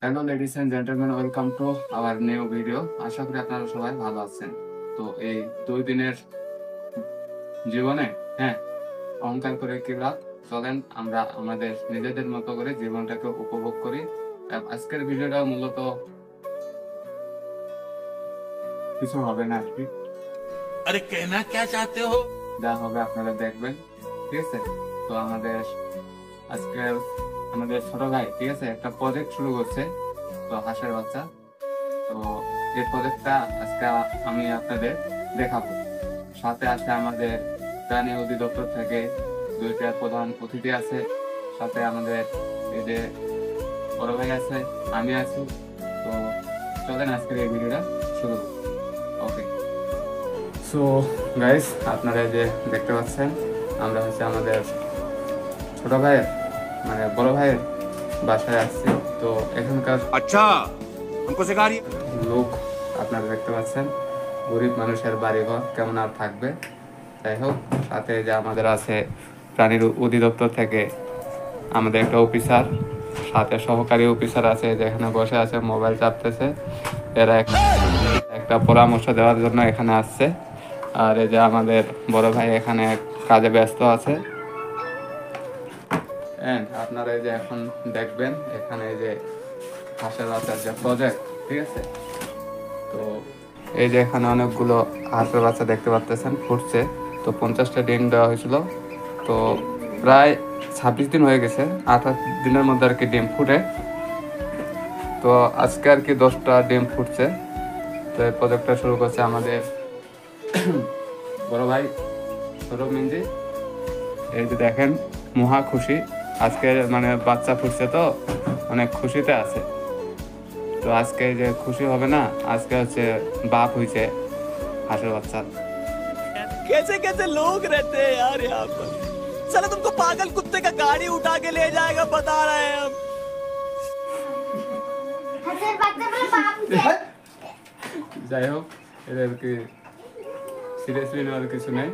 Hello ladies and gentleman, welcome to our new video. আশা করি আপনারা সবাই ভালো আছেন। তো এই 2 দিনের জীবনে হ্যাঁ অহংকার করে কি লাভ? চলেন আমরা আমাদের নিজেদের মতো করে জীবনটাকে উপভোগ করি। আজকের ভিডিওটা মূলত কিছু হবে না আর কি, अरे कहना क्या चाहते हो। যা হবে আপনারা দেখবেন, ঠিক আছে? তো আজকে আমাদের ছোট ভাই, ঠিক আছে, একটা প্রজেক্ট শুরু করছে, তো হাঁসের বাচ্চা। তো এই প্রজেক্টটা আজকে আমি আপনাদের দেখাবো। সাথে আছে আমাদের প্রাণী অধিদপ্তর থেকে 2টা প্রধান অতিথি আছে, সাথে আমাদের এই যে বড় ভাই আছে, আমি আছি। তো চলেন আজকের এই ভিডিওটা শুরু। ওকে, সো গাইস, আপনারা যে দেখতে পাচ্ছেন আমরা হচ্ছে আমাদের ছোট ভাইয়ের মানে বড় ভাইয়ের বাসায় আসছি। তো এখানকার अच्छा हमको सिखा रही है। লোক আপনারা দেখতে পাচ্ছেন, গরিব মানুষের বাড়িঘর কেমন আর থাকবে। যাই হোক, সাথে যে আমাদের আছে প্রাণীর অধিদপ্তর থেকে আমাদের একটা অফিসার, সাথে সহকারী অফিসার আছে, যেখানে বসে আছে মোবাইল চাপতেছে। এরা একটা পরামর্শ দেওয়ার জন্য এখানে আসছে। আর এই যে আমাদের বড় ভাই এখানে কাজে ব্যস্ত আছে। আপনারা এই যে এখন দেখবেন এখানে এই যে হাঁসের বাচ্চার যে প্রজেক্ট, ঠিক আছে? তো এই যে এখানে অনেকগুলো হাঁসের বাচ্চা দেখতে পাচ্ছেন ফুটছে। তো 50টা ডিম দেওয়া হয়েছিল। তো প্রায় 26 দিন হয়ে গেছে, 28 দিনের মধ্যে আর কি ডিম ফুটে। তো আজকে আর কি 10টা ডিম ফুটছে। তো এই প্রজেক্টটা শুরু করছে আমাদের বড় ভাই সৌরভ মিঞ্জি। এই যে দেখেন, মহা খুশি আজকে, মানে বাচ্চা ফুটছে তো অনেক খুশিতে আছে। তো আজকে যে খুশি হবে না, আজকে হচ্ছে বাপ হয়েছে হাঁসের বাচ্চা। कैसे कैसे लोग रहते हैं यार यहाँ पर। साला तुमको पागल कुत्ते का गाड़ी उठा के ले जाएगा, बता रहे हैं हम। যাই হোক, এদের কি সিরিয়াসলি নেওয়ার কিছু নেই।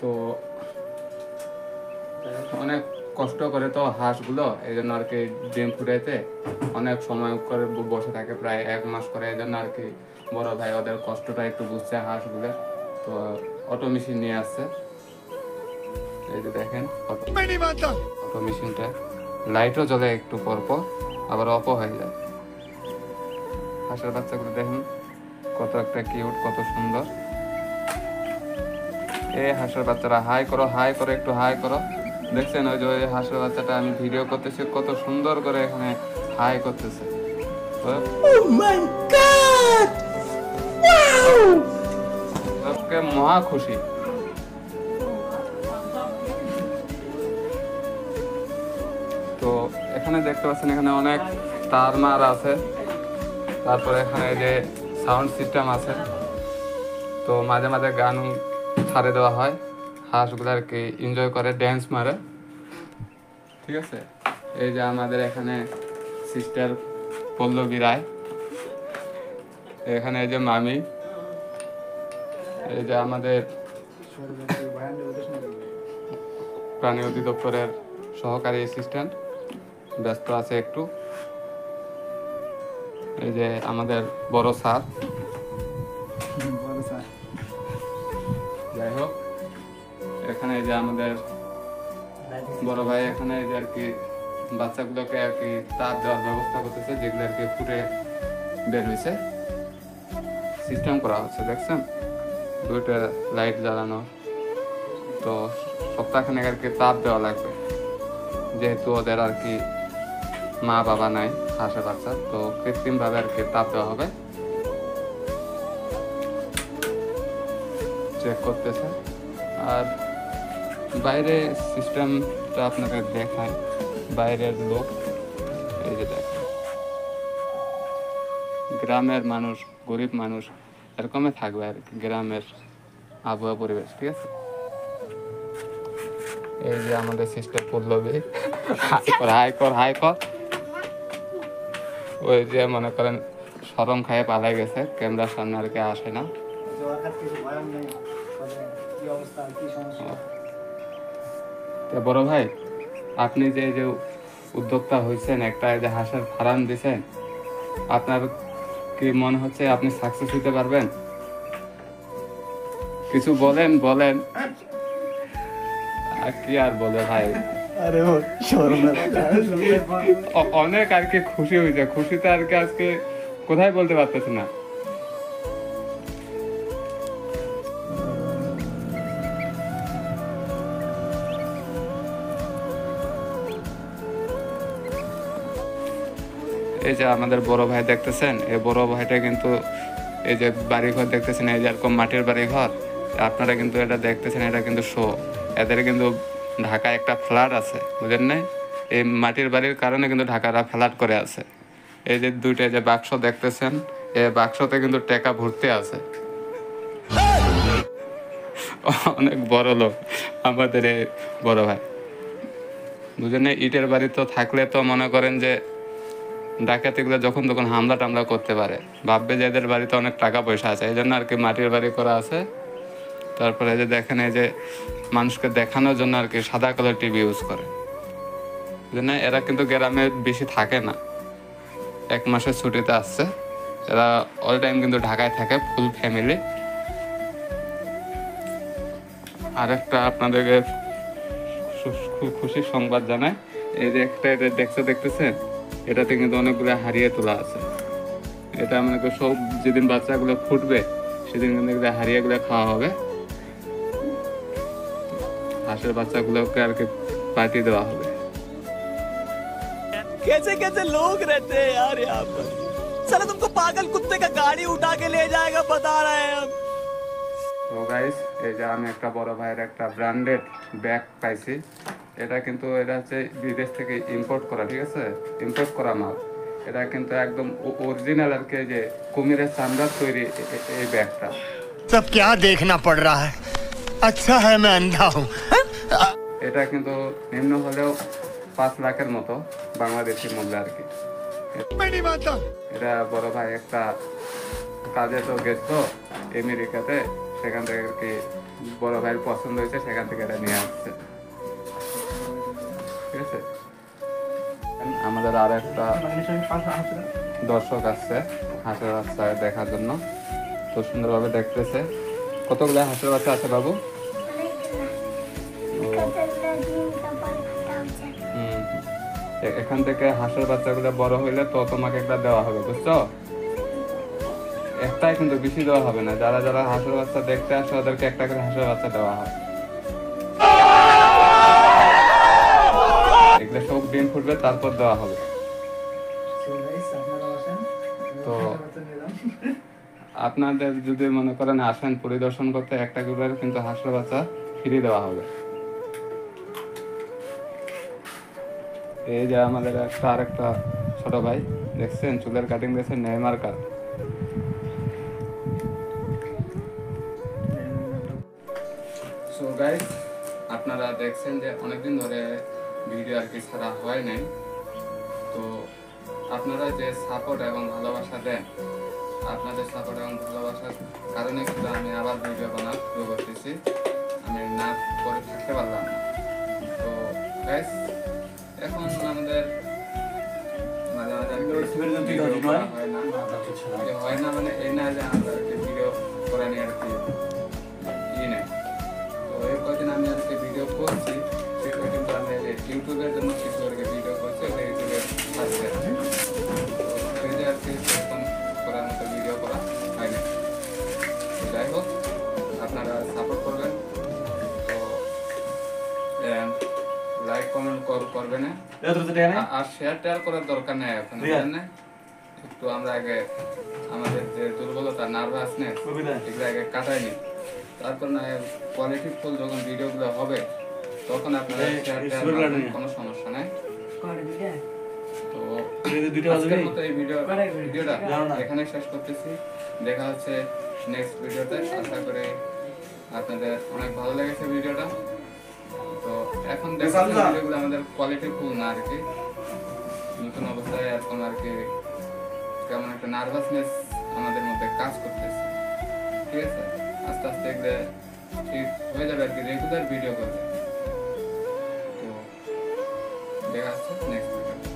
তো অনেক কষ্ট করে তো হাঁসগুলো, এই জন্য আর কি ডিম ফুটাইতে অনেক সময় করে বসে থাকে, প্রায় 1 মাস করে। এই জন্য আর কি বড় ভাই ওদের কষ্টটা একটু বুঝছে হাঁসগুলো। তো অটো মেশিন নিয়ে আসছে। এই যে দেখেন অটো মেশিনটা, লাইটও জ্বলে একটু পর পর, আবার অফও হয়ে যায়। হাঁসের বাচ্চাগুলো দেখেন কত একটা কিউট, কত সুন্দর। এই হাঁসের বাচ্চারা হাই করো, হাই করো, একটু হাই করো। দেখছেন ওই যে ওই হাঁসের বাচ্চাটা আমি ভিডিও করতেছি, কত সুন্দর করে এখানে হাই করতেছে। তো সবকে মহা খুশি। তো এখানে দেখতে পাচ্ছেন এখানে অনেক তার মার আছে, তারপরে এখানে যে সাউন্ড সিস্টেম আছে। তো মাঝে মাঝে গান ছাড়ে দেওয়া হয়, হাঁসগুলো আর কি এনজয় করে, ড্যান্স মারে, ঠিক আছে? এই যে আমাদের এখানে সিস্টার পল্লবী রায়, এখানে এই যে মামি, এই যে আমাদের প্রাণী অধিদপ্তরের সহকারী অ্যাসিস্ট্যান্ট ব্যস্ত আছে একটু। এই যে আমাদের বড় স্যার। যাই হোক, এখানে এই যে আমাদের বড় ভাই এখানে এই যে আর কি বাচ্চাগুলোকে আর কি তাপ দেওয়ার ব্যবস্থা করতেছে, যেগুলো আর কি ফুটে বের হয়েছে, সিস্টেম করা হচ্ছে। দেখছেন 2টা লাইট জ্বালানো। তো সপ্তাহখানেক আর কি তাপ দেওয়া লাগবে, যেহেতু ওদের আর কি মা বাবা নাই হাঁসের বাচ্চা, তো কৃত্রিমভাবে আর কি তাপ দেওয়া হবে। চেক করতেছে। আর বাইরে সিস্টেমটা আপনাকে দেখায়, বাইরের লোক এই যে দেখেন, গ্রামের মানুষ, গরিব মানুষ এরকমই থাকবে আর কি, গ্রামের আবহাওয়া পরিবেশ, ঠিক আছে? এই যে আমাদের সিস্টার পল্লবী, হাই কর, হাই কর, হাই কর। ওই যে মনে করেন শরম খায় পালাই গেছে, ক্যামেরার সামনে আর কি আসে না। বড় ভাই, আপনি যে উদ্যোক্তা হয়েছেন, একটা এই যে হাঁসের ফার্ম দিয়েছেন, আপনার কি মনে হচ্ছে আপনি সাকসেস হতে পারবেন? কিছু বলেন বলেন। আর কি আর বলে ভাই, अरे वो शोरूम में অনেক আর কি খুশি হয়েছে, খুশিতে আর কি আজকে কোথায় বলতে পারতেছি না। এই যে আমাদের বড় ভাই দেখতেছেন, এই বড় ভাইটা কিন্তু এই যে বাড়িঘর দেখতেছেন, এই যে এরকম মাটির বাড়িঘর, আপনারা কিন্তু এটা দেখতেছেন, এটা কিন্তু শো। এদের কিন্তু ঢাকায় একটা ফ্ল্যাট আছে, বুঝেন না? এই মাটির বাড়ির কারণে কিন্তু ঢাকারা ফ্ল্যাট করে আছে। এই যে দুইটা যে বাক্স দেখতেছেন, এই বাক্সতে কিন্তু টাকা ভর্তি আছে। অনেক বড় লোক আমাদের এই বড় ভাই, বুঝেন না? ইটের বাড়ি তো থাকলে তো মনে করেন যে ডাকাতিগুলো যখন তখন হামলা টামলা করতে পারে, ভাববে যে এদের বাড়িতে অনেক টাকা পয়সা আছে, এই জন্য আর কি মাটির বাড়ি করা আছে। তারপরে যে দেখেন, এই যে মানুষকে দেখানোর জন্য আর কি সাদা কালার টিভি ইউজ করে, বুঝলেন? এরা কিন্তু গ্রামে বেশি থাকে না, 1 মাসের ছুটিতে আসছে, এরা অল টাইম কিন্তু ঢাকায় থাকে, ফুল ফ্যামিলি। আর একটা আপনাদেরকে খুব খুশির সংবাদ জানাই, এই যে একটা এটা দেখতেছেন, এটাতে কিন্তু অনেকগুলো হারিয়ে তোলা আছে। এটা মনে করি সব যেদিন বাচ্চাগুলো ফুটবে সেদিন কিন্তু এগুলো হারিয়েগুলো খাওয়া হবে, হাঁসের বাচ্চাগুলোকে আর কি পার্টি দেওয়া হবে। कैसे कैसे लोग रहते हैं यार यहाँ पर। साला तुमको पागल कुत्ते का गाड़ी उठा के ले जाएगा बता रहे हैं हम। তো গাইস, এই যে আমি একটা বড় ভাইয়ের একটা ব্র্যান্ডেড ব্যাগ পাইছি। এটা কিন্তু এটা হচ্ছে বিদেশ থেকে ইম্পোর্ট করা, ঠিক আছে? ইম্পোর্ট করা মাল। এটা কিন্তু একদম অরিজিনাল আর কি, যে কুমিরের চামড়ার তৈরি এই ব্যাগটা। सब क्या देखना पड़ रहा है? अच्छा है मैं अंधा हूँ। এটা কিন্তু নিম্ন হলেও 5 লাখের মতো বাংলাদেশি মূল্য আর কি। এটা বড় ভাই একটা কাজে তো গেছিল আমেরিকাতে, সেখান থেকে আর কি বড় ভাইয়ের পছন্দ হয়েছে, সেখান থেকে এটা নিয়ে আসছে, ঠিক আছে? আমাদের আর একটা দর্শক আসছে হাঁসের বাচ্চা দেখার জন্য, তো সুন্দরভাবে দেখতেছে। কতগুলো হাঁসের বাচ্চা আছে বাবু? এখান থেকে হাঁসের বাচ্চাগুলো বড় হইলে তো তোমাকে একটা দেওয়া হবে, বুঝছো? একটাই কিন্তু বেশি দেওয়া হবে না, যারা যারা হাঁসের বাচ্চা দেখতে আসে ওদেরকে একটা করে হাঁসের বাচ্চা দেওয়া হয়। এগুলো সব ডিম ফুটবে, তারপর দেওয়া হবে। তো আপনাদের যদি মনে করেন আসেন পরিদর্শন করতে, একটা করে কিন্তু হাঁসের বাচ্চা ফ্রি দেওয়া হবে। এই যে আমাদের আরেকটা ছোট ভাই দেখছেন, চুলের কাটিং দেখছেন, নেইমার কাট। সো গাইস, আপনারা দেখছেন যে অনেকদিন ধরে ভিডিও আর কি ছাড়া হয় নাই। তো আপনারা যে সাপোর্ট এবং ভালোবাসা দেন, আপনাদের সাপোর্ট এবং ভালোবাসার কারণে কিন্তু আমি আবার ভিডিও বানা শুরু করতেছি, আমি না করে থাকতে পারলাম না। তো গাইস, এখন আমাদের মাঝে মাঝে হয় না, মানে এই না যে আমরা ভিডিও করে নিয়ে আর কি নেই। তো এই কদিন আমি আর কি ভিডিও করছি, সেটা কিন্তু আমি ইউটিউবের জন্য কিছু আর কি ভিডিও করছি, ওটা ইউটিউবে আসছে, সেই যে আর কি এরকম করার মতো ভিডিও করা হয় না। তো যাই হোক, আপনারা সাপোর্ট করবেন, তো লাইক কমেন্ট করবেন, আর শেয়ার টেয়ার করার দরকার নেই এখন, বুঝলেন না? একটু আমরা আগে আমাদের যে দুর্বলতা, নার্ভাসনেস, এগুলো আগে কাটাই নি, তারপর না কোয়ালিটি ফুল যখন ভিডিওগুলো হবে তখন আপনারা শেয়ার টেয়ার করবেন, কোনো সমস্যা নাই। তো আজকের মতো এই ভিডিওটা এখানে শেষ করতেছি। দেখা হচ্ছে নেক্সট ভিডিওতে। আশা করি আপনাদের অনেক ভালো লেগেছে ভিডিওটা। তো এখন দেখুন ভিডিওগুলো আমাদের কোয়ালিটি ফুল না আর কি, নতুন অবস্থায় এখন আর কি কেমন একটা নার্ভাসনেস আমাদের মধ্যে কাজ করতেছে, ঠিক আছে? আস্তে আস্তে এগুলো ঠিক হয়ে যাবে আর কি, রেগুলার ভিডিও করবে। তো দেখা যাচ্ছে নেক্সট ভিডিও।